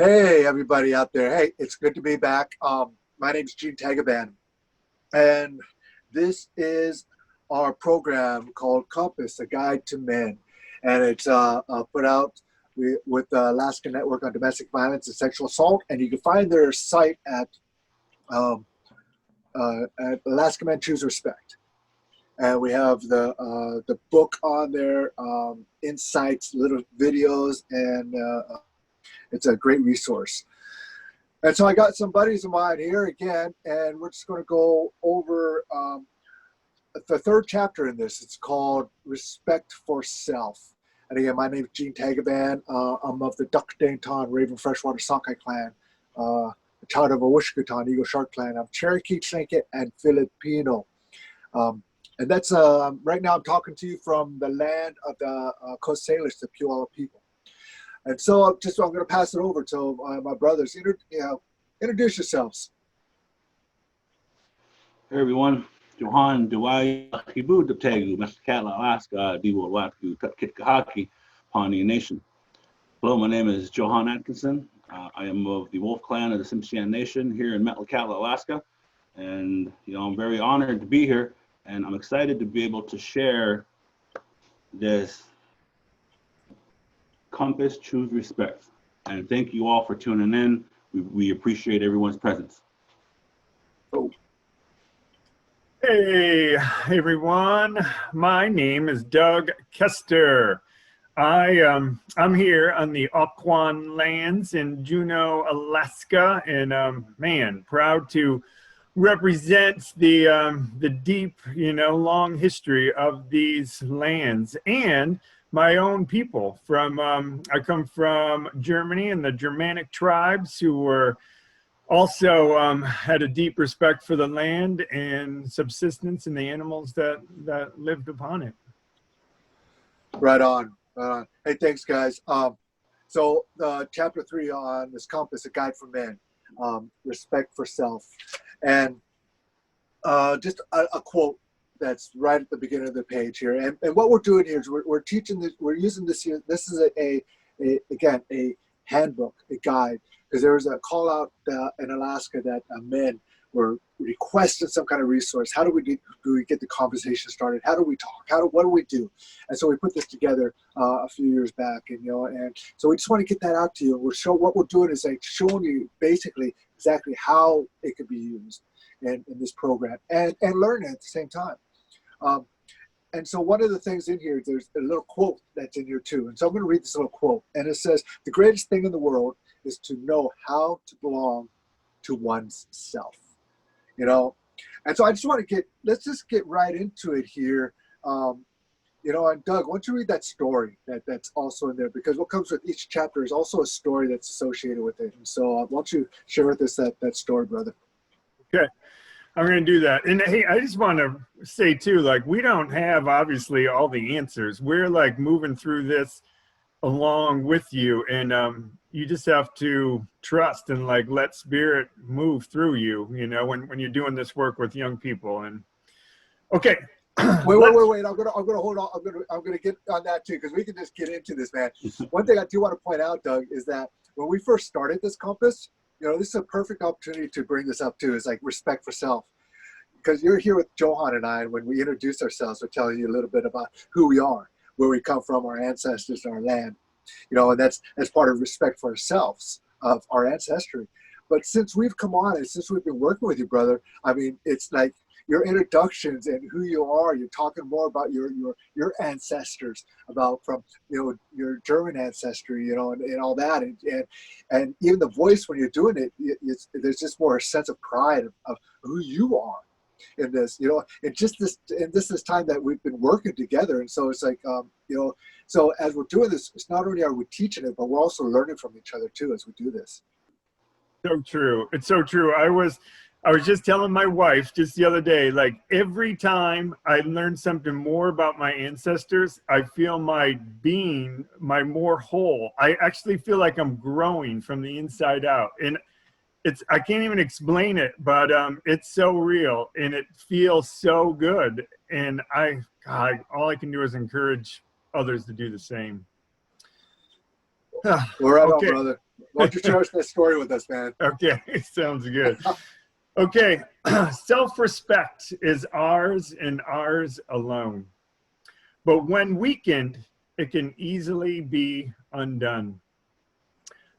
Hey, everybody out there. Hey, it's good to be back. My name is Gene Tagaban, and this is our program called Compass, A Guide to Men. And it's put out with the Alaska Network on Domestic Violence and Sexual Assault. And you can find their site um, at Alaska Men Choose Respect. And we have the book on there, insights, little videos, and it's a great resource. And so I got some buddies of mine here again, and we're just going to go over the third chapter in this. It's called Respect for Self. And again, my name is Gene Tagaban. I'm of the Duck Danton Raven Freshwater Sockeye clan, a child of a Wishkatan Eagle Shark clan. I'm Cherokee, Trinket, and Filipino. And that's right now I'm talking to you from the land of the Coast Salish, the Puyallup people. And so I'm going to pass it over to my brothers. Introduce yourselves. Hey everyone, Johan Dewai Hibu Deptegu, Mescatla, Alaska, Diwo Watku, Tutkikahaki, Pawnee Nation. Hello, my name is Johan Atkinson. I am of the Wolf Clan of the Tsimshian Nation here in Metlakatla, Alaska. And I'm very honored to be here, and I'm excited to be able to share this Compass Choose Respect. And thank you all for tuning in. We appreciate everyone's presence. Oh. Hey everyone, my name is Doug Kester. I'm here on the Occoquan lands in Juneau, Alaska, and man, proud to represent the deep, long history of these lands and my own people. I come from Germany and the Germanic tribes who were also had a deep respect for the land and subsistence and the animals that lived upon it. Right on. Hey, thanks, guys. So chapter 3 on this compass, A Guide for Men, respect for self. And just a quote that's right at the beginning of the page here. And what we're doing here is we're teaching this, we're using this here. This is again, a handbook, a guide, because there was a call out in Alaska that men were requesting some kind of resource. How do we get the conversation started? How do we talk? What do we do? And so we put this together a few years back, and so we just want to get that out to you. What we're doing is like showing you basically exactly how it could be used in this program and learning at the same time. And so one of the things in here, there's a little quote that's in here too. And so I'm going to read this little quote. And it says, "The greatest thing in the world is to know how to belong to one's self." And so I just want to let's just get right into it here. And Doug, why don't you read that story that's also in there? Because what comes with each chapter is also a story that's associated with it. And so why don't you share with us that story, brother? Okay. I'm going to do that. And hey, I just want to say too, like, we don't have obviously all the answers. We're like moving through this along with you, and you just have to trust and like let spirit move through you, when you're doing this work with young people. And okay. Wait. I'm gonna hold on. I'm gonna get on that too, because we can just get into this, man. One thing I do want to point out, Doug, is that when we first started this compass, this is a perfect opportunity to bring this up too. Is like respect for self, because you're here with Johan and I, and when we introduce ourselves, we're telling you a little bit about who we are, where we come from, our ancestors, our land, and that's part of respect for ourselves, of our ancestry. But since we've come on and since we've been working with you, brother, I mean, it's like your introductions and who you are. You're talking more about your ancestors, about from your German ancestry, and all that, and even the voice when you're doing it, there's just more a sense of pride of who you are in this, and just this time that we've been working together. And so it's like, so as we're doing this, it's not only are we teaching it, but we're also learning from each other too as we do this. So true. It's so true. I was just telling my wife just the other day, like every time I learn something more about my ancestors, I feel my more whole. I actually feel like I'm growing from the inside out. And I can't even explain it, but it's so real and it feels so good. And all I can do is encourage others to do the same. Well, right on, Okay. brother. Why don't you share this story with us, man? Okay, sounds good. Okay, self-respect is ours and ours alone. But when weakened, it can easily be undone.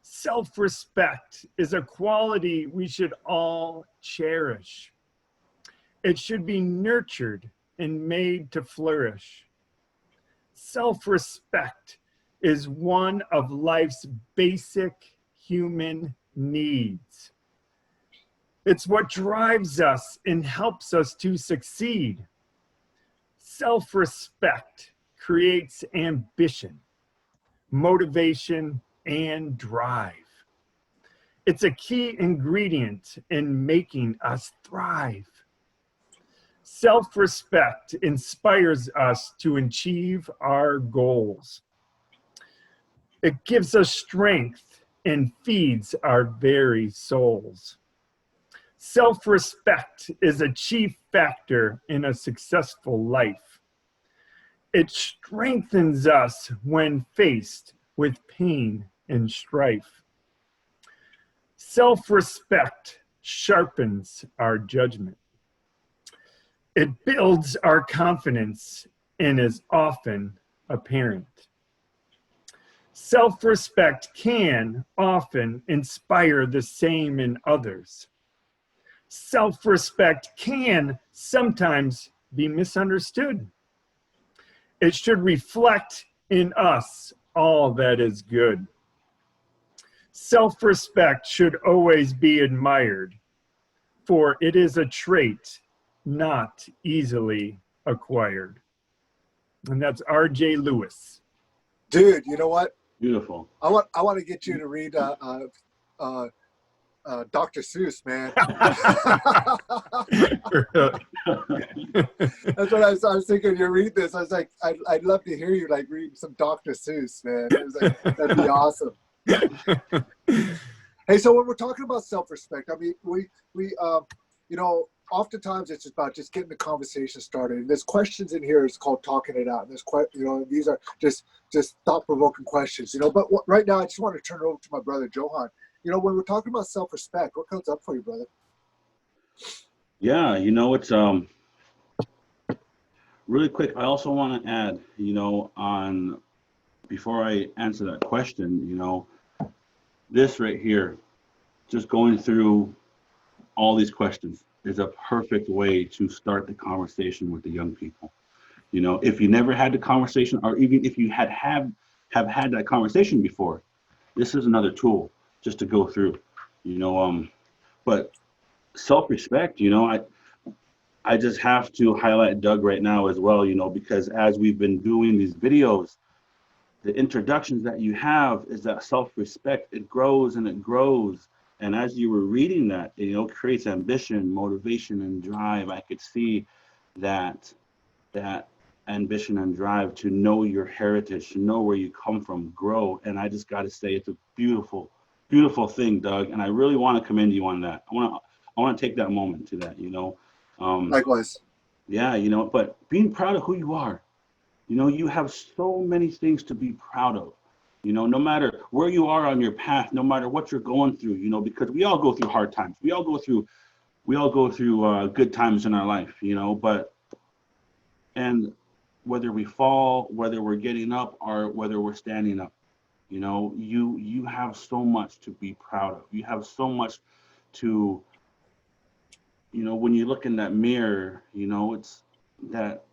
Self-respect is a quality we should all cherish. It should be nurtured and made to flourish. Self-respect is one of life's basic human needs. It's what drives us and helps us to succeed. Self-respect creates ambition, motivation, and drive. It's a key ingredient in making us thrive. Self-respect inspires us to achieve our goals. It gives us strength and feeds our very souls. Self-respect is a chief factor in a successful life. It strengthens us when faced with pain and strife. Self-respect sharpens our judgment. It builds our confidence and is often apparent. Self-respect can often inspire the same in others. Self-respect can sometimes be misunderstood. It should reflect in us all that is good. Self-respect should always be admired, for it is a trait not easily acquired. And that's R.J. Lewis. Dude, you know what? Beautiful. I want to get you to read Dr. Seuss, man. That's what I was thinking. You read this, I was like, I'd love to hear you like read some Dr. Seuss, man. It was like, that'd be awesome. Hey, so when we're talking about self-respect, I mean, we you know, oftentimes it's about just getting the conversation started. And there's questions in here. It's called talking it out. And there's you know, these are just thought-provoking questions. You know, but right now I just want to turn it over to my brother Johan. You know, when we're talking about self-respect, what comes up for you, brother? Yeah, you know, it's really quick. I also want to add, you know, before I answer that question, you know, this right here, just going through all these questions is a perfect way to start the conversation with the young people. You know, if you never had the conversation, or even if you have had that conversation before, this is another tool just to go through, you know, but self-respect, you know, I just have to highlight Doug right now as well, you know, because as we've been doing these videos, the introductions that you have is that self-respect. It grows and it grows. And as you were reading that, you know, it creates ambition, motivation, and drive. I could see that ambition and drive to know your heritage, to know where you come from, grow. And I just got to say, it's a beautiful, beautiful thing, Doug. And I really want to commend you on that. I want to take that moment to that, you know. Likewise. Yeah, you know, but being proud of who you are. You know, you have so many things to be proud of, you know, no matter where you are on your path, no matter what you're going through, you know, because we all go through hard times. We all go through good times in our life, you know, and whether we fall, whether we're getting up, or whether we're standing up, you know, you have so much to be proud of. You have so much to, you know, when you look in that mirror, you know, it's that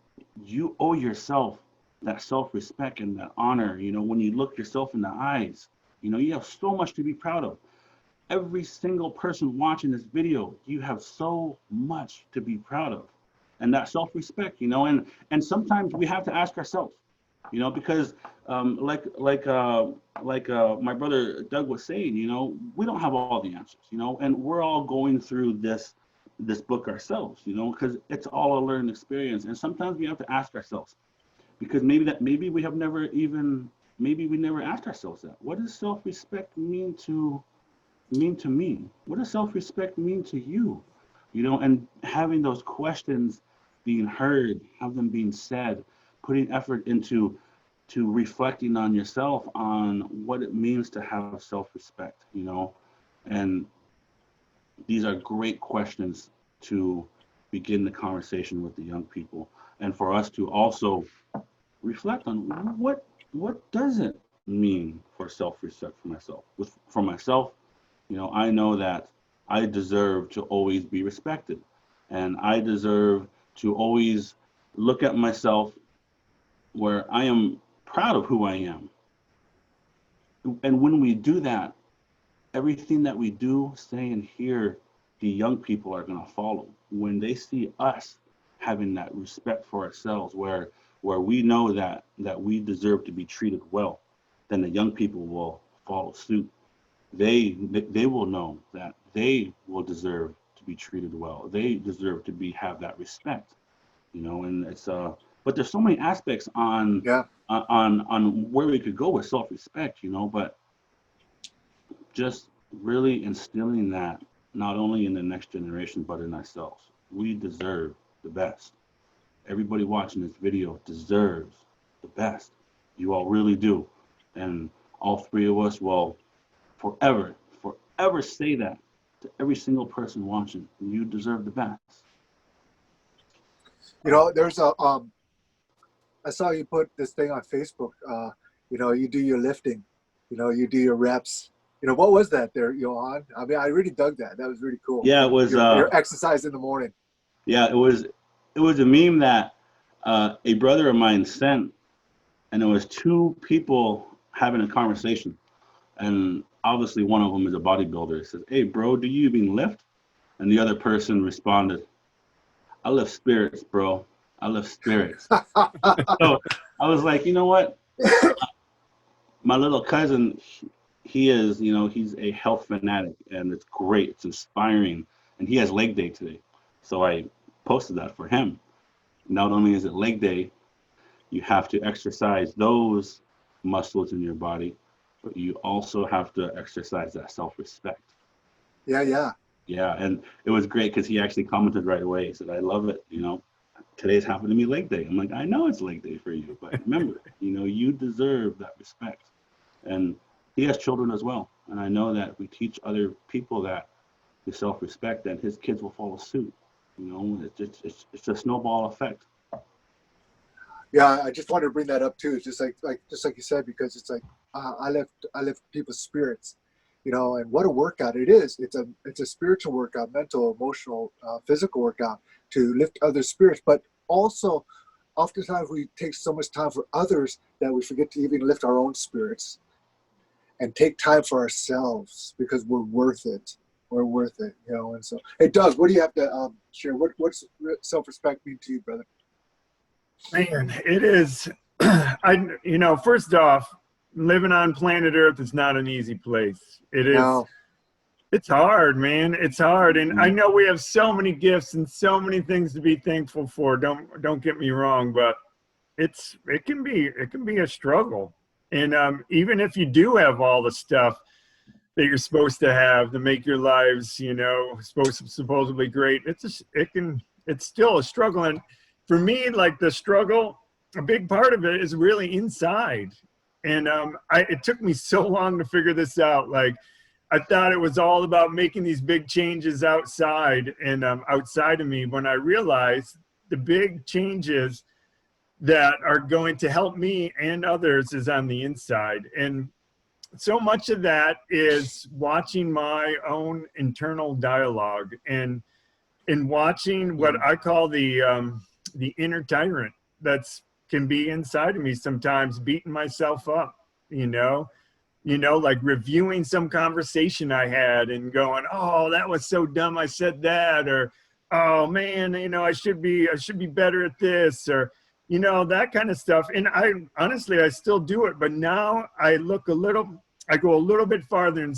you owe yourself that self-respect and that honor. You know, when you look yourself in the eyes, you know, you have so much to be proud of. Every single person watching this video, you have so much to be proud of. And that self-respect, you know, and sometimes we have to ask ourselves, you know, because like my brother Doug was saying, you know, we don't have all the answers, you know, and we're all going through this book ourselves, you know, because it's all a learned experience. And sometimes we have to ask ourselves, because maybe we never asked ourselves that. What does self-respect mean to me? What does self-respect mean to you? You know, and having those questions being heard, have them being said, putting effort into to reflecting on yourself, on what it means to have self-respect, and these are great questions to begin the conversation with the young people, and for us to also reflect on what does it mean for self-respect for myself. For myself, I know that I deserve to always be respected, and I deserve to always look at myself where I am proud of who I am. And when we do that, everything that we do, say, and hear, the young people are going to follow. When they see us having that respect for ourselves, where we know that we deserve to be treated well, then the young people will follow suit. They will know that they will deserve to be treated well. They deserve to have that respect, and it's but there's so many aspects on where we could go with self-respect, but just really instilling that not only in the next generation but in ourselves. We deserve the best. Everybody watching this video deserves the best. You all really do. And all three of us will forever say that to every single person watching. You deserve the best. There's I saw you put this thing on Facebook. You do your lifting, you do your reps. What was that there, Johan? I mean, I really dug that. That was really cool. Yeah, it was your exercise in the morning. Yeah, it was a meme that a brother of mine sent, and it was two people having a conversation, and obviously one of them is a bodybuilder. He says, "Hey, bro, do you even lift?" And the other person responded, "I lift spirits, bro. I lift spirits." So I was like, you know what? My little cousin, he is, he's a health fanatic, and it's great. It's inspiring, and he has leg day today. So I posted that for him. Not only is it leg day, you have to exercise those muscles in your body, but you also have to exercise that self-respect. Yeah. Yeah, and it was great because he actually commented right away. He said, "I love it. Today's happened to me leg day." I'm like, I know it's leg day for you, but remember, you deserve that respect. And he has children as well, and I know that if we teach other people that the self-respect, then his kids will follow suit. It's a snowball effect. Yeah, I just wanted to bring that up too. It's just like you said, because it's like I lift people's spirits, and what a workout it is. It's a spiritual workout, mental, emotional, physical workout to lift others' spirits. But also, oftentimes we take so much time for others that we forget to even lift our own spirits and take time for ourselves because we're worth it. We're worth it, And so, hey, Doug, what do you have to share? What's self-respect mean to you, brother? Man, it is. First off, living on planet Earth is not an easy place. It is. No. It's hard, man. It's hard, and I know we have so many gifts and so many things to be thankful for. Don't get me wrong, but it can be a struggle. And even if you do have all the stuff that you're supposed to have to make your lives, supposedly great, it's still a struggle. And for me, like the struggle, a big part of it is really inside. And it took me so long to figure this out. Like, I thought it was all about making these big changes outside and outside of me, when I realized the big changes that are going to help me and others is on the inside. And so much of that is watching my own internal dialogue and watching what I call the inner tyrant that's can be inside of me sometimes, beating myself up, like reviewing some conversation I had and going, "Oh, that was so dumb, I said that," or, "Oh man, I should be better at this," or that kind of stuff. And I honestly still do it, but now I go a little bit farther and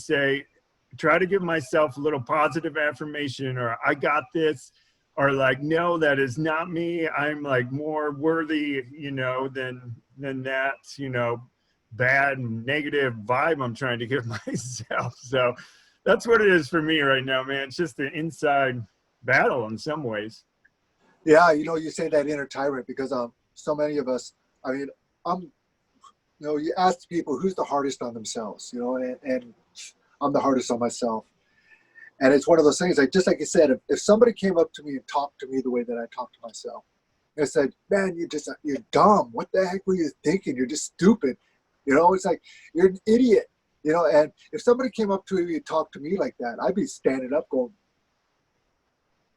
try to give myself a little positive affirmation, or "I got this," or like, "No, that is not me. I'm like more worthy, than that, bad and negative vibe I'm trying to give myself." So that's what it is for me right now, man. It's just an inside battle in some ways. Yeah, you say that inner tyrant because so many of us, I mean, I'm you ask people who's the hardest on themselves, and I'm the hardest on myself. And it's one of those things, like just like you said, if somebody came up to me and talked to me the way that I talk to myself, I said, man, you're dumb. What the heck were you thinking? You're just stupid. It's like, you're an idiot. And if somebody came up to me and talked to me like that, I'd be standing up going,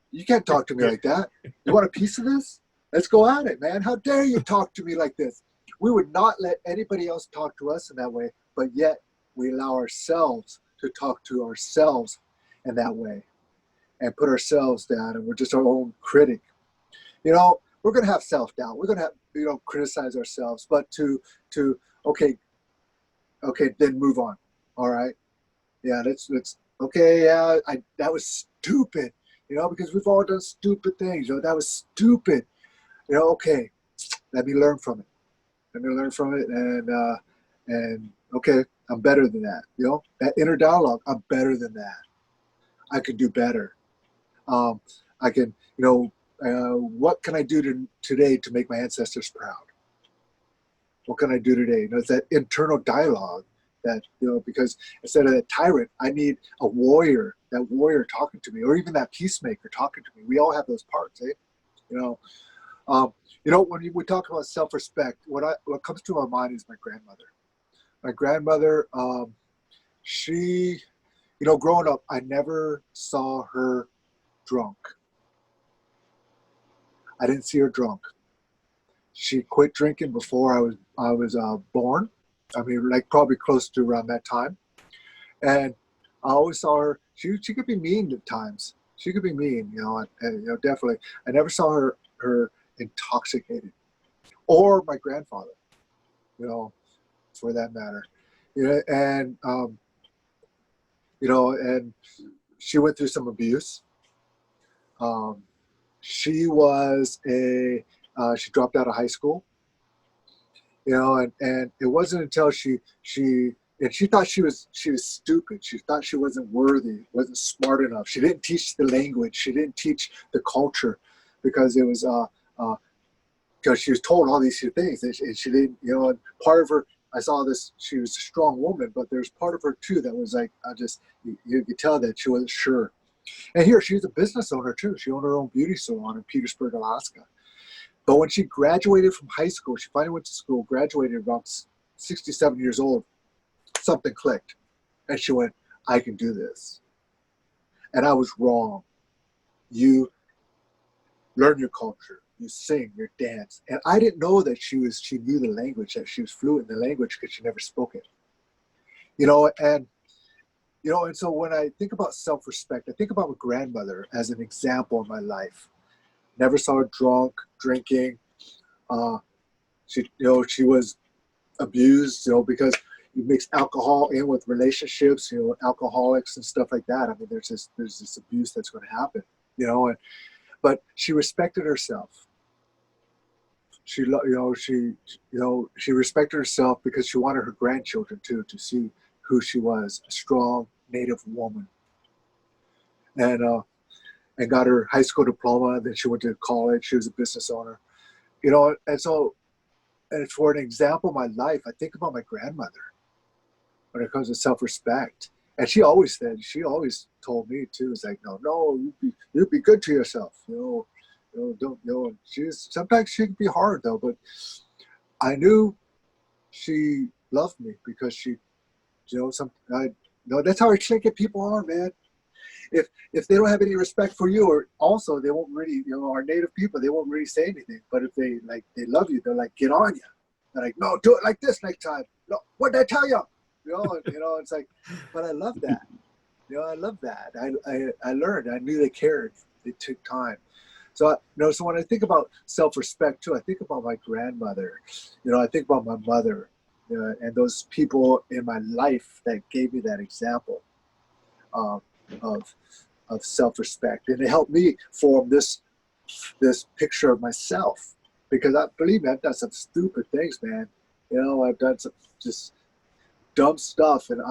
you can't talk to me like that. You want a piece of this? Let's go at it, man. How dare you talk to me like this? We would not let anybody else talk to us in that way, but yet we allow ourselves to talk to ourselves in that way and put ourselves down, and we're just our own critic. We're going to have self-doubt. We're going to have, criticize ourselves, but okay, then move on. All right. Yeah, let's okay, yeah, that was stupid, because we've all done stupid things. That was stupid. Okay, let me learn from it. And okay, I'm better than that. That inner dialogue, I'm better than that. I could do better. I can, what can I do today to make my ancestors proud? What can I do today? It's that internal dialogue that, because instead of a tyrant, I need a warrior, that warrior talking to me, or even that peacemaker talking to me. We all have those parts, eh? When we talk about self-respect, what comes to my mind is my grandmother. My grandmother, she, growing up, I never saw her drunk. I didn't see her drunk. She quit drinking before I was born. I mean, like probably close to around that time. And I always saw her. She could be mean at times. She could be mean, and definitely. I never saw her intoxicated, or my grandfather, for that matter. And and she went through some abuse. She was she dropped out of high school, and it wasn't until she thought she was stupid. She thought she wasn't worthy, wasn't smart enough. She didn't teach the language. She didn't teach the culture, because it was because she was told all these things, and she didn't. And part of her, I saw this. She was a strong woman, but there's part of her too that was like, you could tell that she wasn't sure. And here, she's a business owner too. She owned her own beauty salon in Petersburg, Alaska. But when she graduated from high school, she finally went to school, graduated around 67 years old, something clicked. And she went, I can do this. And I was wrong. You learn your culture, you sing, you dance. And I didn't know that she knew the language, that she was fluent in the language, because she never spoke it. And so when I think about self-respect, I think about my grandmother as an example in my life. Never saw her drunk, drinking. She was abused, because you mix alcohol in with relationships, alcoholics and stuff like that. I mean, there's this abuse that's going to happen, but she respected herself. She respected herself because she wanted her grandchildren to see who she was, a strong Native woman. And got her high school diploma. Then she went to college. She was a business owner, and for an example of my life, I think about my grandmother when it comes to self-respect. And she always told me too, it's like, no, you be good to yourself. Don't. Sometimes she can be hard though, but I knew she loved me because she, that's how articulate people are, man. If they don't have any respect for you, or also they won't really, our Native people, they won't really say anything. But if they love you, they're like, get on you. They're like, no, do it like this next time. No, what did I tell you? It's like, but I love that. I love that. I learned. I knew they cared. They took time. So so when I think about self-respect too, I think about my grandmother. I think about my mother, and those people in my life that gave me that example of self-respect, and it helped me form this picture of myself, because believe me, I've done some stupid things, man. I've done some just dumb stuff, and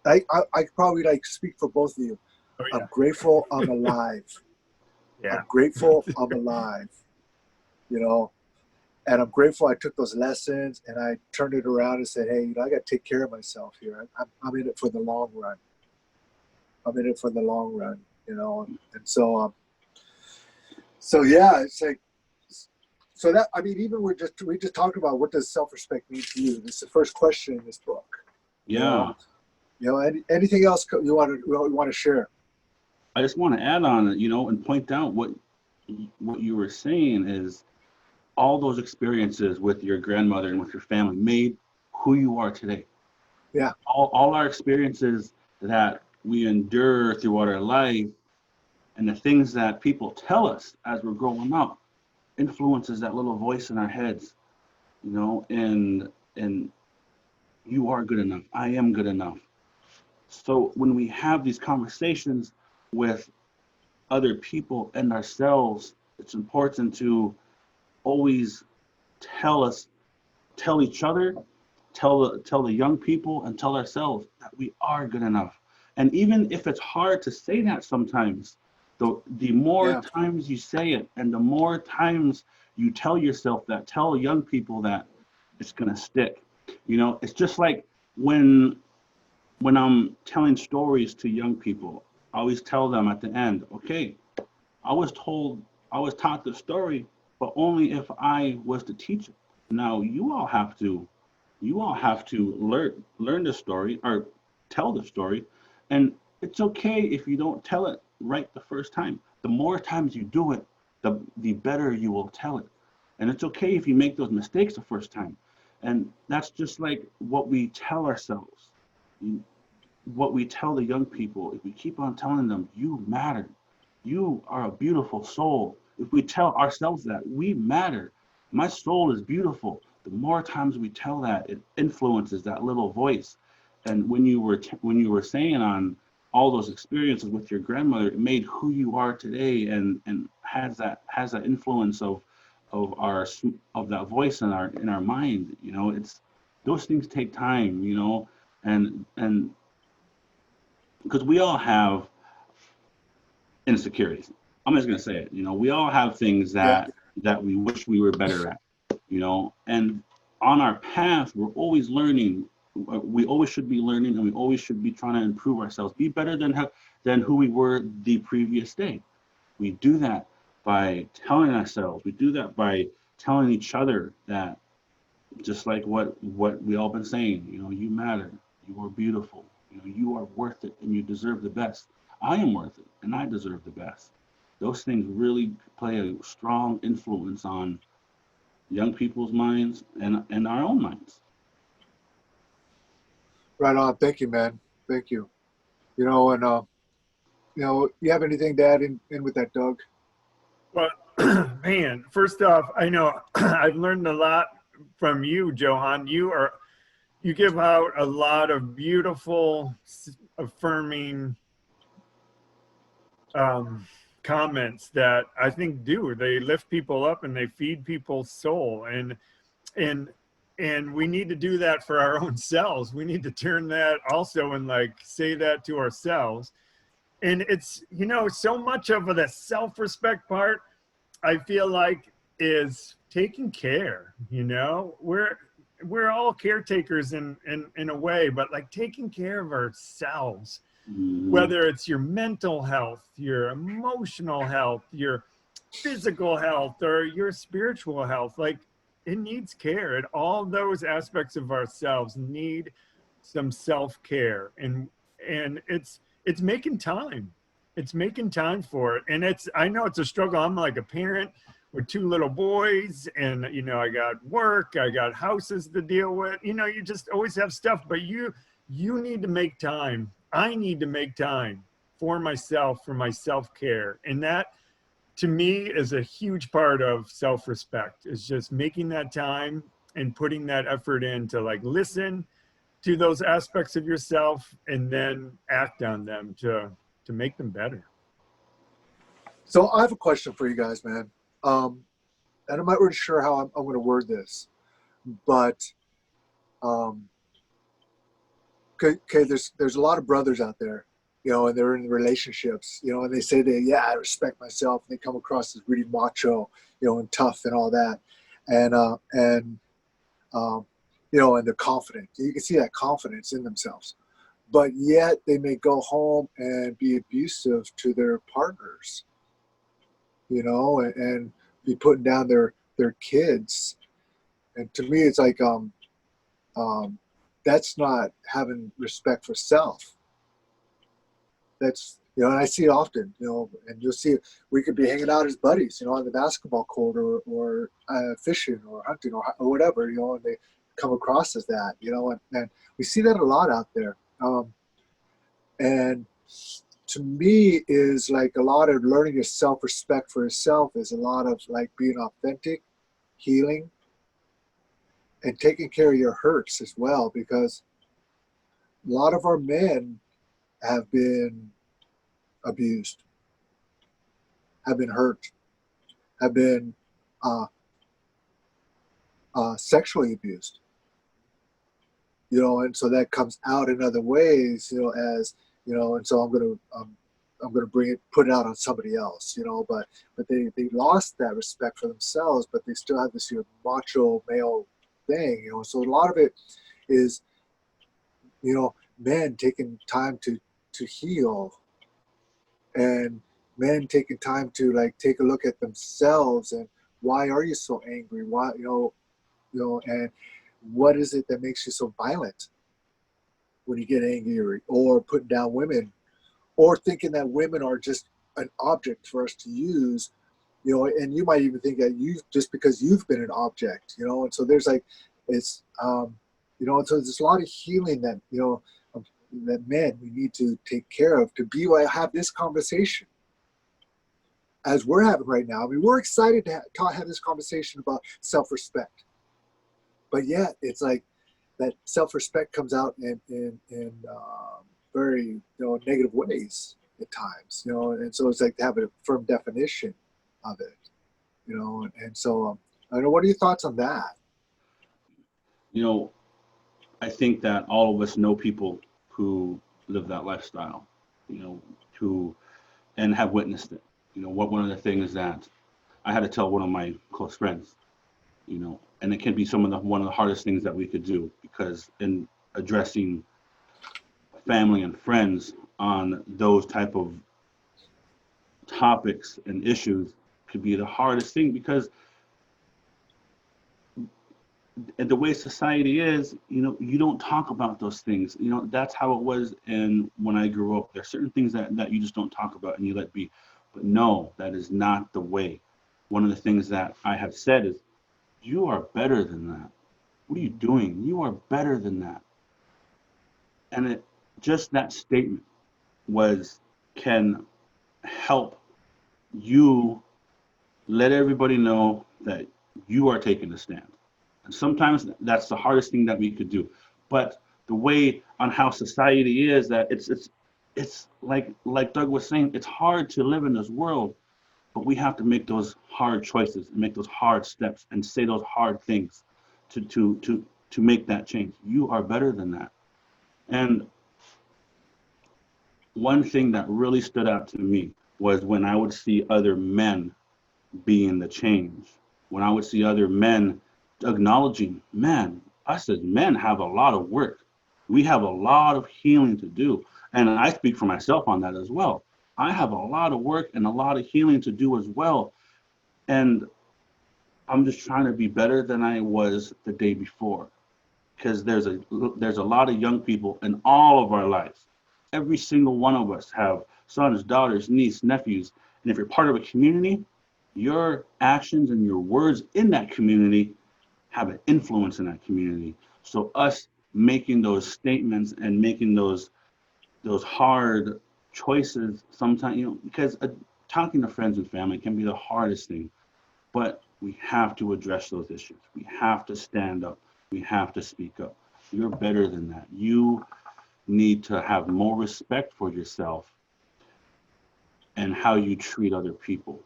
I probably speak for both of you. Oh, yeah. I'm grateful I'm alive. Yeah. I'm grateful I'm alive. And I'm grateful I took those lessons and I turned it around and said, hey, I got to take care of myself here. I'm in it for the long run. I'm in it for the long run, And so, so yeah, it's like, so that, I mean, even we just talked about what does self-respect mean to you? This is the first question in this book. Yeah. Anything else you want to share? I just want to add on it, and point out what you were saying is all those experiences with your grandmother and with your family made who you are today. Yeah. All our experiences that we endure throughout our life and the things that people tell us as we're growing up influences that little voice in our heads, and you are good enough. I am good enough. So when we have these conversations with other people and ourselves, it's important to always tell each other, tell the young people, and tell ourselves that we are good enough. And even if it's hard to say that sometimes, the more times you say it and the more times you tell yourself that, tell young people that, it's gonna stick. It's just like when I'm telling stories to young people, I always tell them at the end, okay, I was taught the story, but only if I was to teach it. Now you all have to learn the story or tell the story, and it's okay if you don't tell it right the first time. The more times you do it, the better you will tell it. And it's okay if you make those mistakes the first time. And that's just like what we tell ourselves, what we tell the young people. If we keep on telling them, you matter, you are a beautiful soul. If we tell ourselves that, we matter, my soul is beautiful, the more times we tell that, it influences that little voice. And when you were saying on all those experiences with your grandmother, it made who you are today, and has that influence of that voice in our mind. It's those things take time, and because we all have insecurities. I'm just gonna say it. We all have things that we wish we were better at. And on our path, we're always learning. We always should be learning, and we always should be trying to improve ourselves, be better than who we were the previous day. We do that by telling ourselves. We do that by telling each other that, just like what we all been saying. You matter. You are beautiful. You are worth it, and you deserve the best. I am worth it, and I deserve the best. Those things really play a strong influence on young people's minds and our own minds. Right on. Thank you, man. Thank you. And you have anything to add in with that, Doug? Well, man, first off, I know I've learned a lot from you, Johan. You give out a lot of beautiful, affirming comments that I think they lift people up and they feed people's soul, and we need to do that for our own selves. We need to turn that also and say that to ourselves. And it's, so much of the self-respect part, I feel like, is taking care. We're all caretakers in a way, but taking care of ourselves, whether it's your mental health, your emotional health, your physical health, or your spiritual health. It needs care, and all those aspects of ourselves need some self-care, and it's making time. It's making time for it. And I know it's a struggle. I'm like a parent with 2 little boys, and I got work, I got houses to deal with. You just always have stuff, but you need to make time. I need to make time for myself, for my self-care. And that, to me, is a huge part of self-respect, is just making that time and putting that effort in to listen to those aspects of yourself and then act on them to make them better. So I have a question for you guys, man. And I'm not really sure how I'm going to word this, but okay, there's a lot of brothers out there, and they're in relationships, and they say I respect myself, and they come across as really macho, and tough and all that. and you know, and they're confident. You can see that confidence in themselves, but yet they may go home and be abusive to their partners, you know, and be putting down their kids. And to me, it's like that's not having respect for self. That's, you know, and I see it often, you know, and you'll see we could be hanging out as buddies, you know, on the basketball court or fishing or hunting or whatever, you know, and they come across as that, you know, and we see that a lot out there. And to me is like a lot of learning your self-respect for yourself is a lot of like being authentic, healing, and taking care of your hurts as well, because a lot of our men have been abused, have been hurt, have been sexually abused, you know, and so that comes out in other ways, you know, as you know, and so I'm gonna put it out on somebody else, you know, but they lost that respect for themselves, but they still have this, you know, macho male thing, you know, so a lot of it is, you know, men taking time to heal, and men taking time to like take a look at themselves and why are you so angry, why, you know, and what is it that makes you so violent when you get angry, or putting down women, or thinking that women are just an object for us to use, you know, and you might even think that you, just because you've been an object, you know, and so there's like, it's, you know, and so there's a lot of healing that, you know, that men we need to take care of to be able to have this conversation as we're having right now. I mean, we're excited to have this conversation about self-respect, but yet it's like that self-respect comes out in very, you know, negative ways at times, you know, and so it's like to have a firm definition of it, you know, and so I don't know, what are your thoughts on that? You know, I think that all of us know people who live that lifestyle, you know, and have witnessed it. You know, one of the things that I had to tell one of my close friends, you know, and it can be one of the hardest things that we could do, because in addressing family and friends on those type of topics and issues could be the hardest thing, because and the way society is, you know, you don't talk about those things. You know, that's how it was. And when I grew up, there's certain things that you just don't talk about and you let be. But no, that is not the way. One of the things that I have said is, you are better than that. What are you doing? You are better than that. And just that statement can help you let everybody know that you are taking a stand. And sometimes that's the hardest thing that we could do. But the way on how society is, that it's like Doug was saying, it's hard to live in this world, but we have to make those hard choices and make those hard steps and say those hard things to make that change. You are better than that. And one thing that really stood out to me was when I would see other men being the change, when I would see other men acknowledging, man, us as men have a lot of work. We have a lot of healing to do. And I speak for myself on that as well. I have a lot of work and a lot of healing to do as well. And I'm just trying to be better than I was the day before. Because there's a lot of young people in all of our lives. Every single one of us have sons, daughters, nieces, nephews. And if you're part of a community, your actions and your words in that community have an influence in that community. So us making those statements and making those hard choices sometimes, you know, because talking to friends and family can be the hardest thing, but we have to address those issues. We have to stand up. We have to speak up. You're better than that. You need to have more respect for yourself and how you treat other people,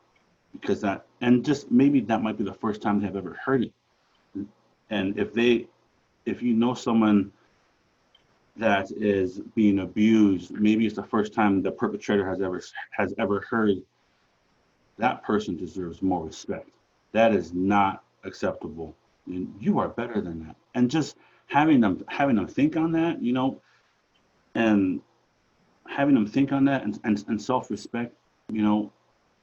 because that, and just maybe that might be the first time they've ever heard it. And if you know someone that is being abused, maybe it's the first time the perpetrator has ever heard, that person deserves more respect. That is not acceptable. You are better than that. And just having them think on that, and having them think on that and self-respect,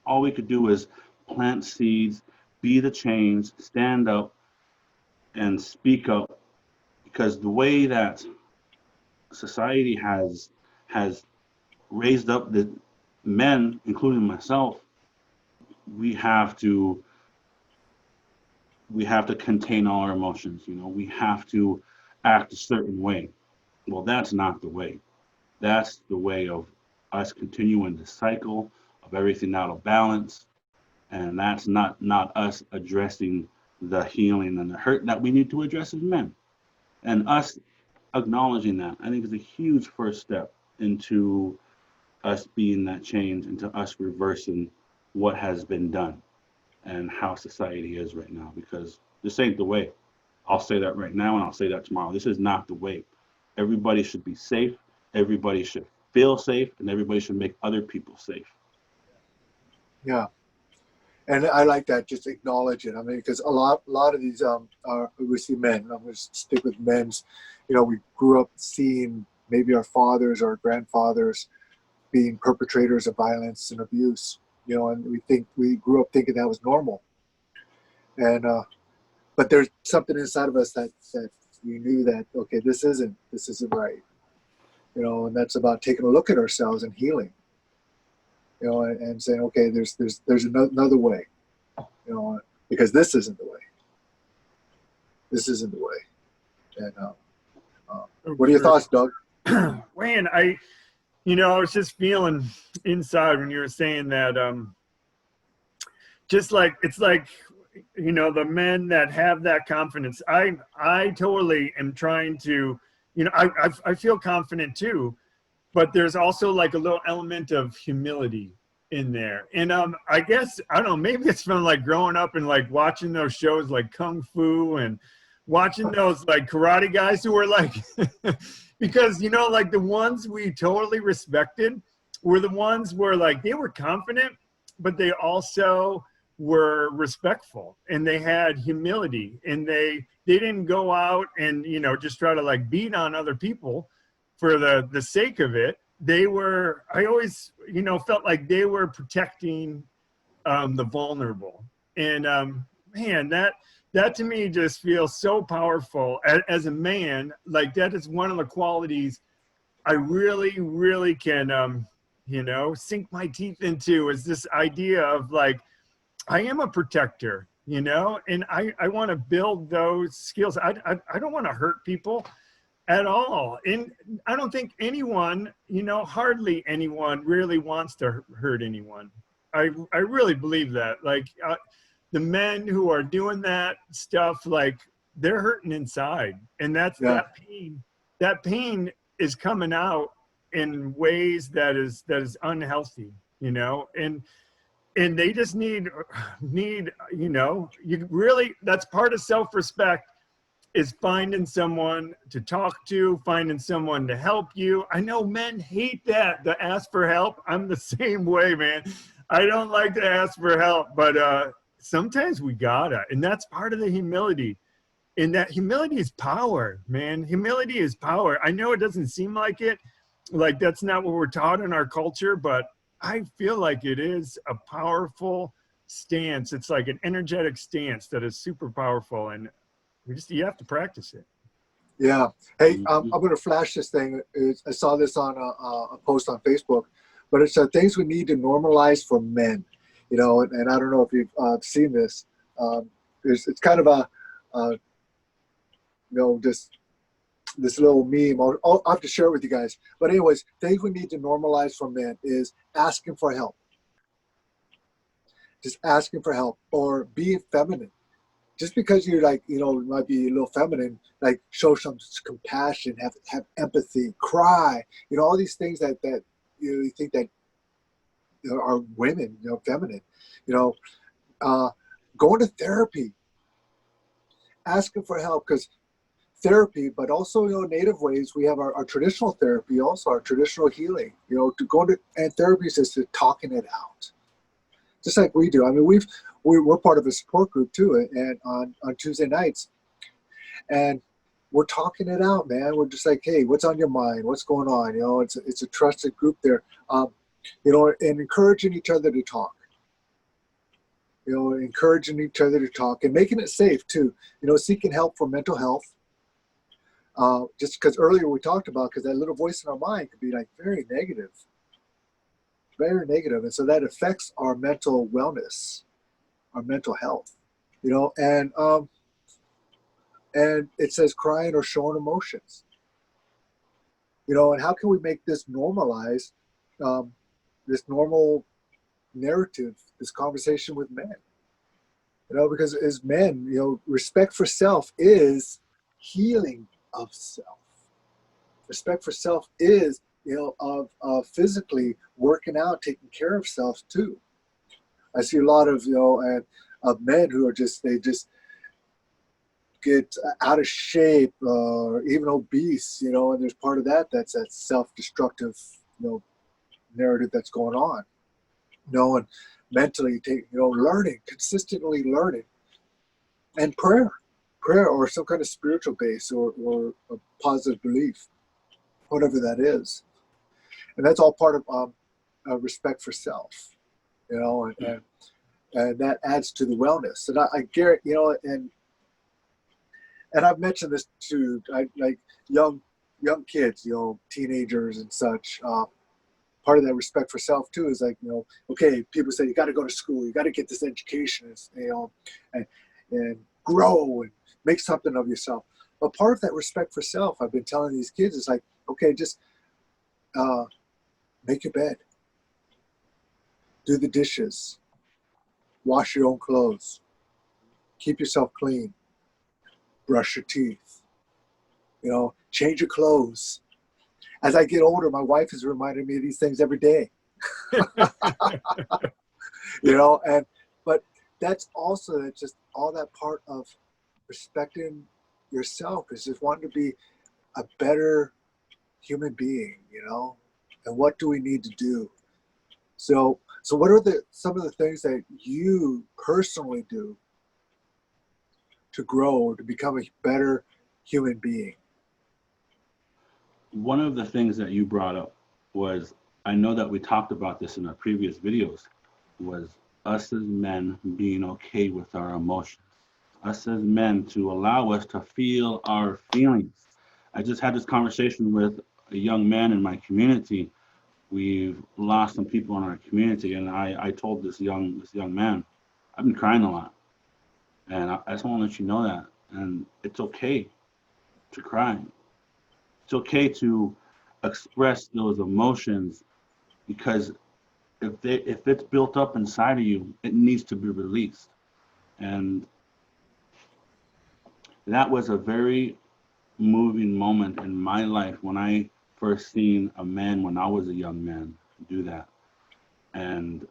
all we could do is plant seeds, be the change, stand up and speak up, because the way that society has raised up the men, including myself, we have to contain all our emotions. We have to act a certain way. Well, that's not the way. That's the way of us continuing the cycle of everything out of balance, and that's not us addressing the healing and the hurt that we need to address as men. And us acknowledging that, I think, is a huge first step into us being that change, into us reversing what has been done and how society is right now, because this ain't the way. I'll say that right now, and I'll say that tomorrow. This is not the way. Everybody should be safe. Everybody should feel safe, and everybody should make other people safe. Yeah. And I like that, just acknowledge it. I mean, because a lot of these we see men. I'm going to stick with men's. We grew up seeing maybe our fathers or grandfathers being perpetrators of violence and abuse. And we grew up thinking that was normal. And but there's something inside of us that we knew that, okay, this isn't right. And that's about taking a look at ourselves and healing. And saying, okay, there's another way, because this isn't the way. This isn't the way. And what are your thoughts, Doug? Wayne, I was just feeling inside when you were saying that, just like, it's like, the men that have that confidence. I totally am trying to, I feel confident too, but there's also like a little element of humility in there. And I guess, I don't know, maybe it's from like growing up and like watching those shows like Kung Fu and watching those like karate guys who were like, because, like the ones we totally respected were the ones where like they were confident, but they also were respectful, and they had humility, and they didn't go out and, just try to like beat on other people for the sake of it. I always, felt like they were protecting the vulnerable. And man, that to me just feels so powerful as a man. Like that is one of the qualities I really, really can, sink my teeth into, is this idea of like, I am a protector, and I want to build those skills. I don't want to hurt people at all. And I don't think anyone, hardly anyone really wants to hurt anyone. I really believe that. Like the men who are doing that stuff, like they're hurting inside. And that pain is coming out in ways that is unhealthy, and they just need, you really, that's part of self-respect, is finding someone to talk to, finding someone to help you. I know men hate that, to ask for help. I'm the same way, man. I don't like to ask for help, but sometimes we gotta, and that's part of the humility. And that humility is power, man. Humility is power. I know it doesn't seem like it, like that's not what we're taught in our culture, but I feel like it is a powerful stance. It's like an energetic stance that is super powerful, and you have to practice it. Yeah. Hey, I'm going to flash this thing. I saw this on a post on Facebook, but it's things we need to normalize for men, and I don't know if you've seen this. It's kind of just this little meme. I'll have to share it with you guys. But anyways, things we need to normalize for men is asking for help. Just asking for help, or being feminine. Just because you're like, might be a little feminine, like show some compassion, have empathy, cry, all these things that you think that are women, feminine, going to therapy, asking for help, because therapy, but also, native ways, we have our traditional therapy, also our traditional healing, to go to, and therapy is just talking it out. Just like we do. I mean, we're part of a support group too, and on Tuesday nights, and we're talking it out, man. We're just like, hey, what's on your mind? What's going on? You know, it's a trusted group there, you know, and encouraging each other to talk. You know, encouraging each other to talk and making it safe too. You know, seeking help for mental health. Just because earlier we talked about, because that little voice in our mind could be like very negative, and so that affects our mental wellness, our mental health. You know, and it says crying or showing emotions. You know, and how can we make this normalize, this normal narrative, this conversation with men? You know, because as men, you know, respect for self is healing of self. Respect for self is, you know, of physically working out, taking care of self too. I see a lot of, you know, of men who are they just get out of shape, or even obese, you know, and there's part of that's that self-destructive, you know, narrative that's going on. You know, and mentally, consistently learning, and prayer or some kind of spiritual base or a positive belief, whatever that is. And that's all part of respect for self, you know, and that adds to the wellness. And I guarantee, you know, and I've mentioned this to like young kids, you know, teenagers and such. Part of that respect for self too is like, you know, okay, people say you got to go to school, you got to get this education, you know, and grow and make something of yourself. But part of that respect for self, I've been telling these kids, is like, okay, just make your bed, do the dishes, wash your own clothes, keep yourself clean, brush your teeth, you know, change your clothes. As I get older, my wife is reminding me of these things every day. You know, but that's also just all that part of respecting yourself, is just wanting to be a better human being, you know. And what do we need to do? So what are some of the things that you personally do to grow, to become a better human being? One of the things that you brought up was, I know that we talked about this in our previous videos, was us as men being okay with our emotions. Us as men to allow us to feel our feelings. I just had this conversation with a young man in my community. We've lost some people in our community, and I told this young man, I've been crying a lot, and I just want to let you know that, and it's okay to cry. It's okay to express those emotions, because if it's built up inside of you, it needs to be released. And that was a very moving moment in my life when I first seen a man, when I was a young man, do that. And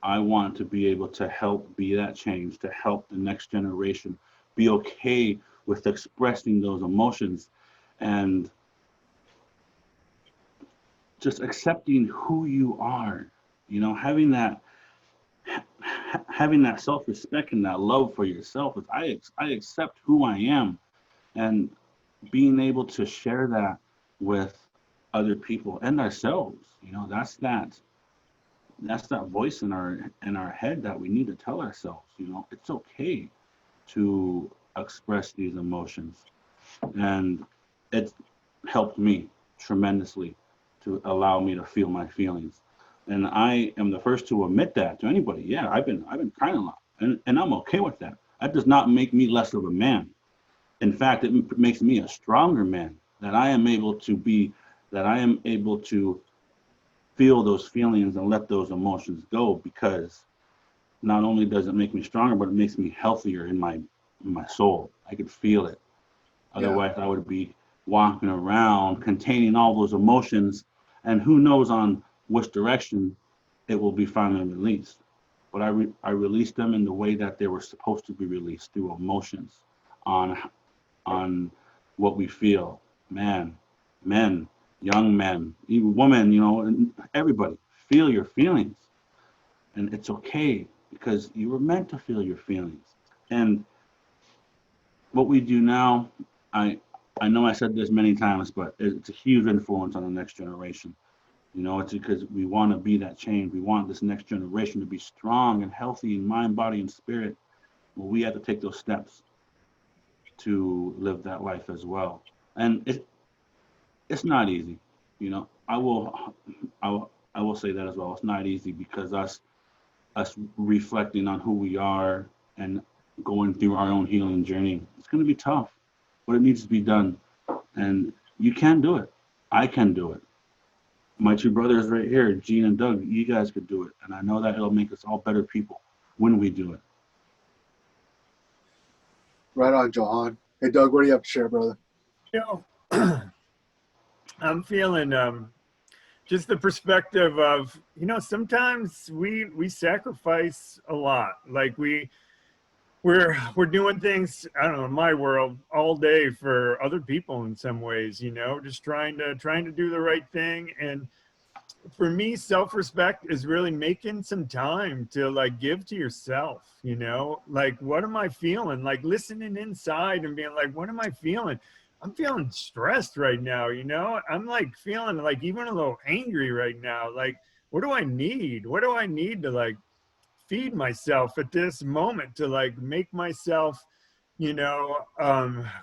I want to be able to help be that change, to help the next generation be okay with expressing those emotions, and just accepting who you are, you know, having that self-respect and that love for yourself. Is I accept who I am, and being able to share that with other people and ourselves. You know, that's that voice in our head that we need to tell ourselves, you know, it's okay to express these emotions. And it helped me tremendously to allow me to feel my feelings. And I am the first to admit that to anybody. Yeah, I've been crying a lot, and I'm okay with that. That does not make me less of a man. In fact, it makes me a stronger man, that I am able to feel those feelings and let those emotions go, because not only does it make me stronger, but it makes me healthier in my soul. I could feel it. Otherwise, I would be walking around containing all those emotions, and who knows on which direction it will be finally released. But I released them in the way that they were supposed to be released, through emotions, on what we feel. Men, young men, even women, you know, and everybody, feel your feelings. And it's okay. because you were meant to feel your feelings. And what we do now, I know I said this many times, but it's a huge influence on the next generation. You know, it's because we want to be that change. We want this next generation to be strong and healthy in mind, body, and spirit. Well, we have to take those steps to live that life as well. And it's not easy. You know, I will say that as well. It's not easy because us reflecting on who we are and going through our own healing journey, it's going to be tough, but it needs to be done. And you can do it. I can do it. My two brothers right here, Gene and Doug, you guys could do it. And I know that it'll make us all better people when we do it. Right on, Johan. Hey, Doug, what do you have to share, brother? You know, I'm feeling just the perspective of, you know, sometimes we sacrifice a lot. Like we're doing things, I don't know, in my world all day for other people in some ways, you know, just trying to do the right thing. And for me, self-respect is really making some time to like give to yourself, you know, like, what am I feeling? Like listening inside and being like, what am I feeling? I'm feeling stressed right now, you know, I'm like feeling like even a little angry right now. Like, what do I need? What do I need to like feed myself at this moment to like make myself, you know,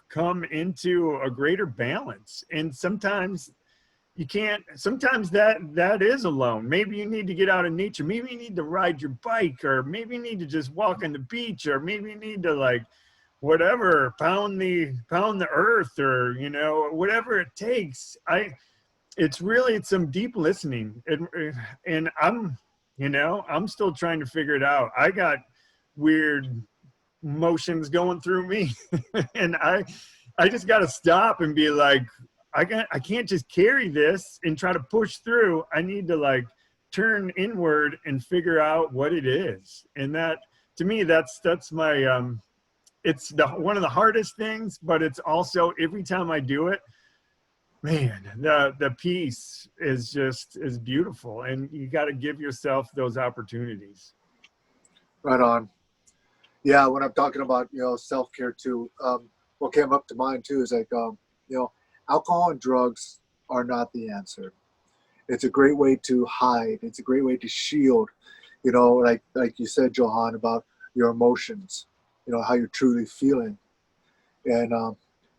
come into a greater balance? And sometimes you can't, sometimes that is alone. Maybe you need to get out in nature. Maybe you need to ride your bike, or maybe you need to just walk on the beach, or maybe you need to like whatever, pound the earth, or, you know, whatever it takes. It's some deep listening. And I'm, you know, I'm still trying to figure it out. I got weird motions going through me and I just got to stop and be like, I can't just carry this and try to push through. I need to like turn inward and figure out what it is. And that, to me, that's my, it's one of the hardest things, but it's also every time I do it, man, the peace is beautiful, and you got to give yourself those opportunities. Right on. Yeah, when I'm talking about, you know, self-care too, what came up to mind too is like, you know, alcohol and drugs are not the answer. It's a great way to hide. It's a great way to shield, you know, like you said, Johan, about your emotions, you know, how you're truly feeling. And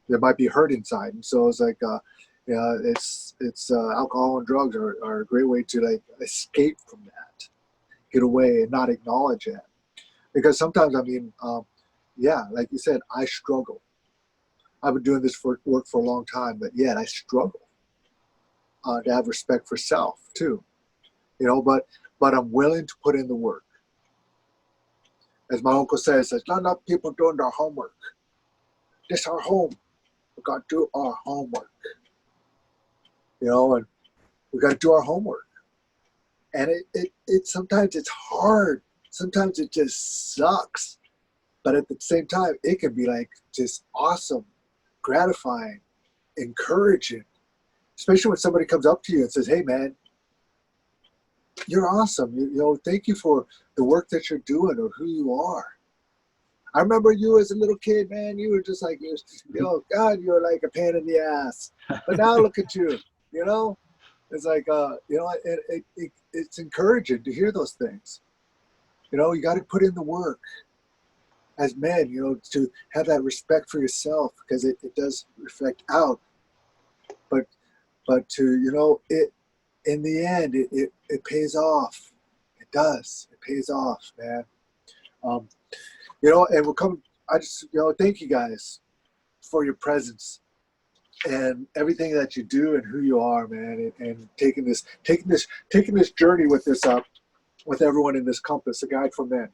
there might be hurt inside. And so it's like, yeah, it's alcohol and drugs are a great way to like escape from that, get away and not acknowledge it. Because sometimes, I mean, yeah, like you said, I struggle. I've been doing this work for a long time, but yet I struggle to have respect for self too, you know. But I'm willing to put in the work. As my uncle says, there's not enough people doing their homework. This is our home. We got to do our homework, you know, and we got to do our homework. And it sometimes it's hard. Sometimes it just sucks. But at the same time, it can be like just awesome, gratifying, encouraging, especially when somebody comes up to you and says, hey, man, you're awesome. You know, thank you for the work that you're doing or who you are. I remember you as a little kid, man, you were just like, you know, God, you're like a pain in the ass. But now look at you, you know? It's like, you know, it's encouraging to hear those things. You know, you got to put in the work as men, you know, to have that respect for yourself, because it does reflect out. But to, you know, in the end, it pays off. It does. It pays off, man. You know, and I just, you know, thank you guys for your presence and everything that you do and who you are, man, and taking this journey with this with everyone in this compass, a guide for men.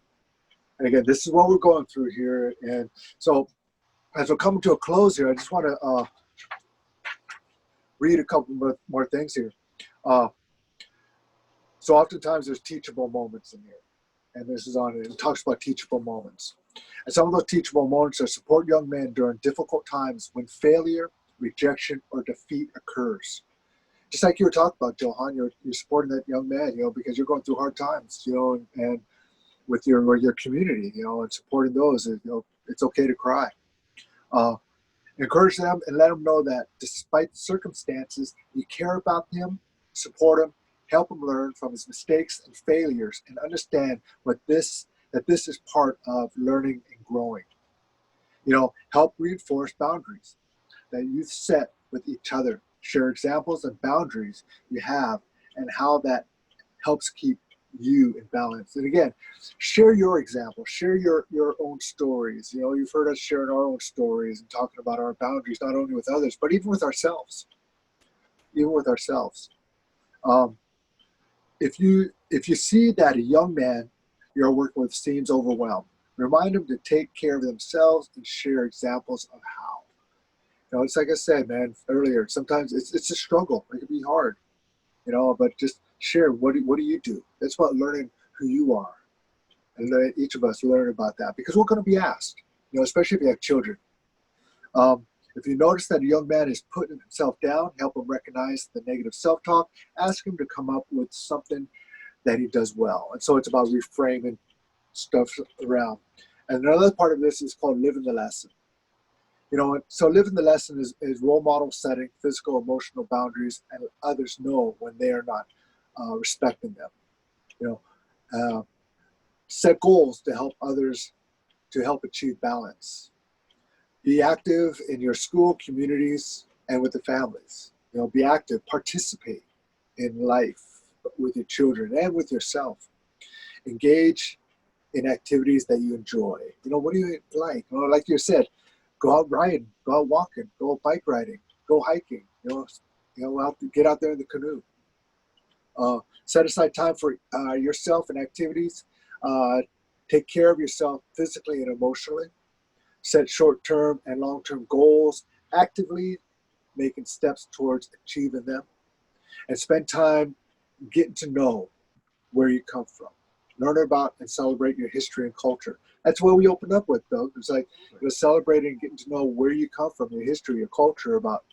And again, this is what we're going through here. And so as we're coming to a close here, I just want to read a couple more things here. So oftentimes there's teachable moments in here. And this is on it. It talks about teachable moments. And some of those teachable moments are support young men during difficult times when failure, rejection, or defeat occurs. Just like you were talking about, Johan, you're supporting that young man, you know, because you're going through hard times, you know, and with your community, and supporting those. It's okay to cry. Encourage them and let them know that despite the circumstances, you care about him, support him, help him learn from his mistakes and failures, and understand that this is part of learning and growing. Help reinforce boundaries that you set with each other. Share examples and boundaries you have and how that helps keep you in balance. And again, share your example, share your own stories. You've heard us sharing our own stories and talking about our boundaries, not only with others, but even with ourselves. If you see that a young man you're working with seems overwhelmed, remind them to take care of themselves and share examples of how. It's like I said, man, earlier, sometimes it's a struggle. It can be hard, but just share what do you do. That's about learning who you are, and let each of us learn about that, because we're going to be asked, especially if you have children. If you notice that a young man is putting himself down, help him recognize the negative self-talk. Ask him to come up with something that he does well. And so it's about reframing stuff around. And another part of this is called living the lesson. So living the lesson is role model setting, physical, emotional boundaries, and others know when they are not respecting them. Set goals to help others to help achieve balance. Be active in your school, communities, and with the families. Be active, participate in life with your children and with yourself. Engage in activities that you enjoy. What do you like? Like you said, go out riding, go out walking, go out bike riding, go hiking. Get out there in the canoe. Set aside time for yourself and activities. Take care of yourself physically and emotionally. Set short-term and long-term goals, actively making steps towards achieving them. And spend time getting to know where you come from. Learn about and celebrate your history and culture. That's what we opened up with, though. It's like celebrating and getting to know where you come from, your history, your culture, about,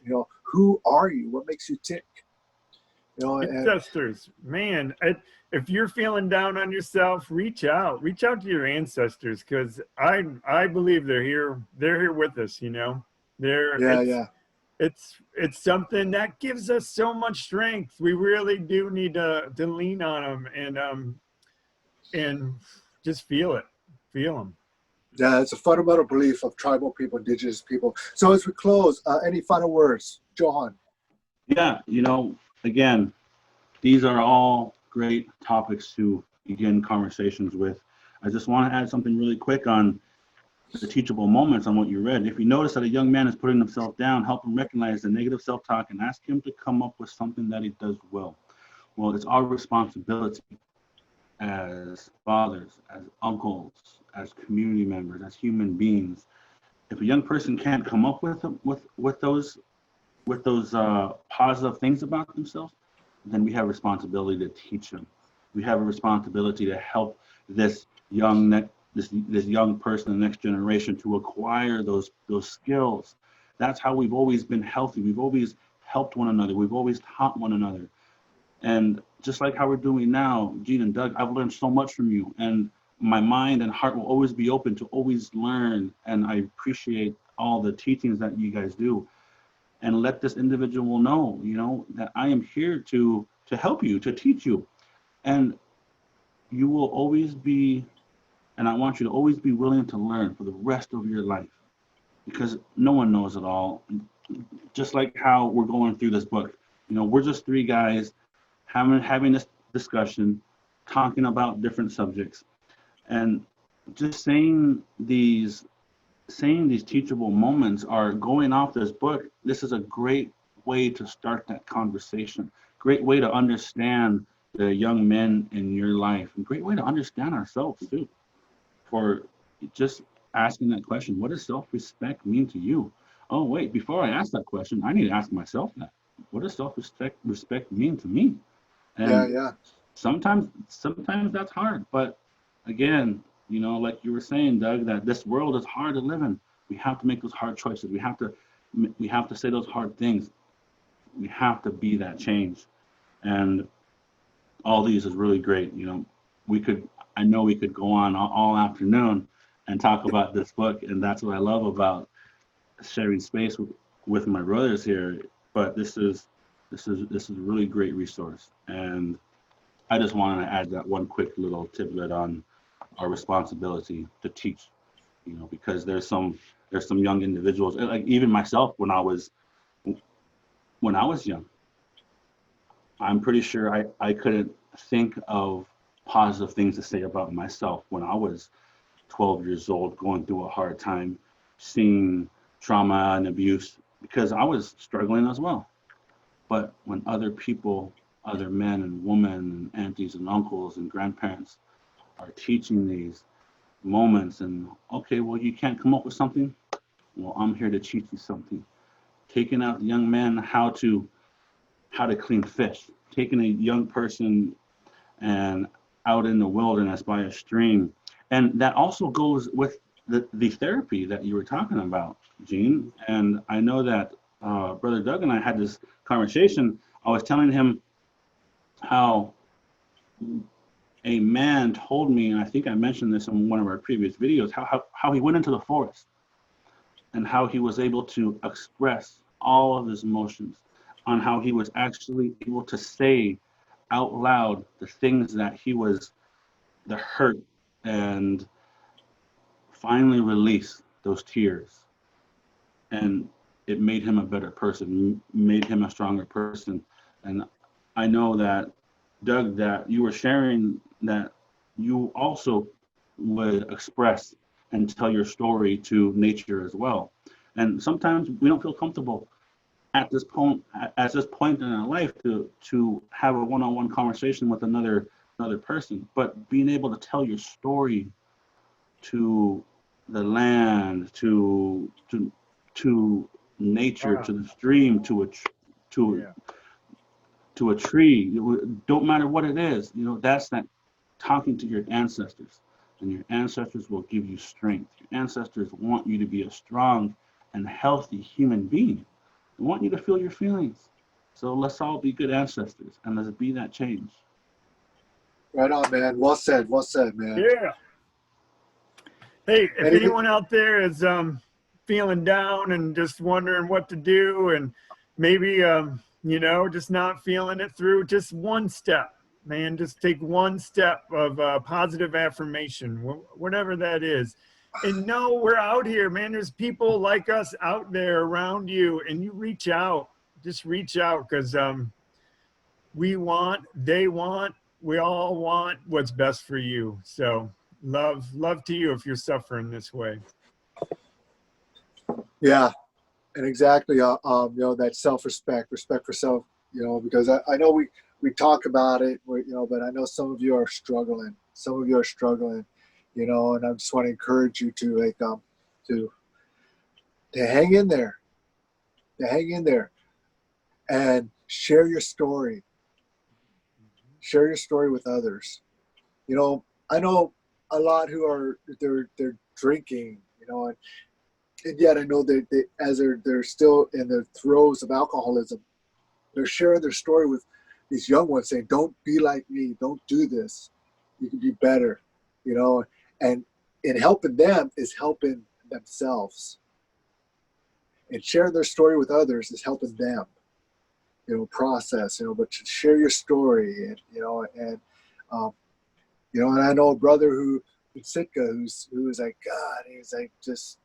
who are you? What makes you tick? Ancestors, man, if you're feeling down on yourself, reach out to your ancestors, because I believe they're here with us. It's something that gives us so much strength. We really do need to lean on them and just feel them. Yeah, it's a fundamental belief of tribal people, indigenous people. So as we close, any final words, Johan? Yeah, again, these are all great topics to begin conversations with. I just want to add something really quick on the teachable moments on what you read. If you notice that a young man is putting himself down, help him recognize the negative self-talk and ask him to come up with something that he does well. Well, it's our responsibility as fathers, as uncles, as community members, as human beings. If a young person can't come up with those positive things about themselves, then we have a responsibility to teach them. We have a responsibility to help this young person, the next generation, to acquire those skills. That's how we've always been healthy. We've always helped one another. We've always taught one another. And just like how we're doing now, Gene and Doug, I've learned so much from you, and my mind and heart will always be open to always learn. And I appreciate all the teachings that you guys do. And let this individual know, that I am here to help you, to teach you. And you will always be, and I want you to always be willing to learn for the rest of your life, because no one knows it all. Just like how we're going through this book, we're just three guys having this discussion, talking about different subjects, and just saying these teachable moments are going off this book. This is a great way to start that conversation, great way to understand the young men in your life, and great way to understand ourselves too, for just asking that question. What does self-respect mean to you? Oh wait, before I ask that question, I need to ask myself that. What does self-respect mean to me? And Yeah. Sometimes that's hard, but again, like you were saying, Doug, that this world is hard to live in. We have to make those hard choices. We have to say those hard things. We have to be that change. And all these is really great. I know we could go on all afternoon and talk about this book, and that's what I love about sharing space with my brothers here. But this is a really great resource, and I just wanted to add that one quick little tidbit on our responsibility to teach, because there's some young individuals, like even myself when I was young. I'm pretty sure I couldn't think of positive things to say about myself when I was 12 years old, going through a hard time, seeing trauma and abuse, because I was struggling as well. But when other people, other men and women and aunties and uncles and grandparents are teaching these moments, and okay, well, you can't come up with something, well, I'm here to teach you something. Taking out the young man how to clean fish, taking a young person and out in the wilderness by a stream. And that also goes with the therapy that you were talking about, Gene. And I know that Brother Doug and I had this conversation. I was telling him how a man told me, and I think I mentioned this in one of our previous videos, how he went into the forest and how he was able to express all of his emotions, on how he was actually able to say out loud the things that he was, the hurt, and finally release those tears. And it made him a better person, made him a stronger person. And I know that, Doug, that you were sharing that you also would express and tell your story to nature as well. And sometimes we don't feel comfortable at this point in our life to have a one-on-one conversation with another person, but being able to tell your story to the land, to nature, to the stream, to a tree, don't matter what it is, that's that talking to your ancestors, and your ancestors will give you strength. Your ancestors want you to be a strong and healthy human being. They want you to feel your feelings. So let's all be good ancestors, and let's be that change. Right on, man. Well said, man. Yeah. Hey, if anyone out there is feeling down and just wondering what to do, and maybe just not feeling it through, just one step, man. Just take one step of positive affirmation, whatever that is. And know we're out here, man. There's people like us out there around you, and you reach out. Just reach out, because we want, they want, we all want what's best for you. So love to you if you're suffering this way. Yeah, and exactly. That self-respect, respect for self. Because I know we talk about it, but I know some of you are struggling. And I just want to encourage you to hang in there, and share your story. Share your story with others. I know a lot who are they're drinking, and yet I know that as they're still in the throes of alcoholism, they're sharing their story with these young ones, saying, "Don't be like me. Don't do this. You can be better." And in helping them is helping themselves. And sharing their story with others is helping them, process, but to share your story, and I know a brother who in Sitka who is like, God, he's like just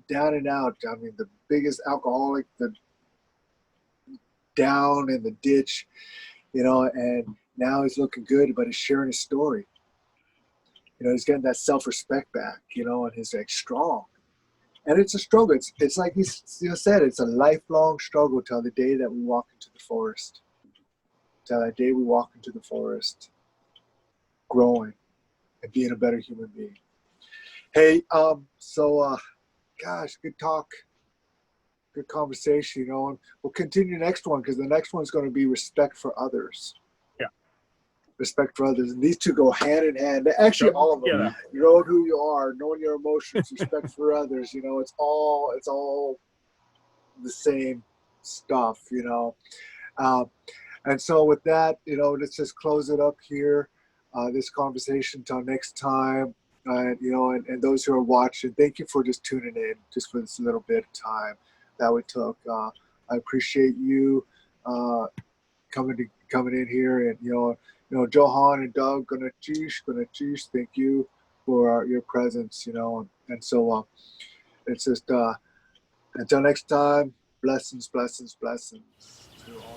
down and out. I mean, the biggest alcoholic, down in the ditch, and now he's looking good, but he's sharing his story. He's getting that self-respect back, and he's like strong. And it's a struggle. It's like he said, it's a lifelong struggle till the day that we walk into the forest. Till that day we walk into the forest, growing and being a better human being. Hey, gosh, good talk. Good conversation, and we'll continue the next one, because the next one's going to be respect for others. Yeah. Respect for others. And these two go hand in hand. Actually, all of them. Yeah. Knowing who you are, knowing your emotions, respect for others, it's all the same stuff, and so with that, let's just close it up here. this conversation. Until next time, and those who are watching, thank you for just tuning in, just for this little bit of time that we took. I appreciate you coming in here, and Johan and Doug, gonna cheese, thank you for your presence, and so it's just until next time, blessings to all.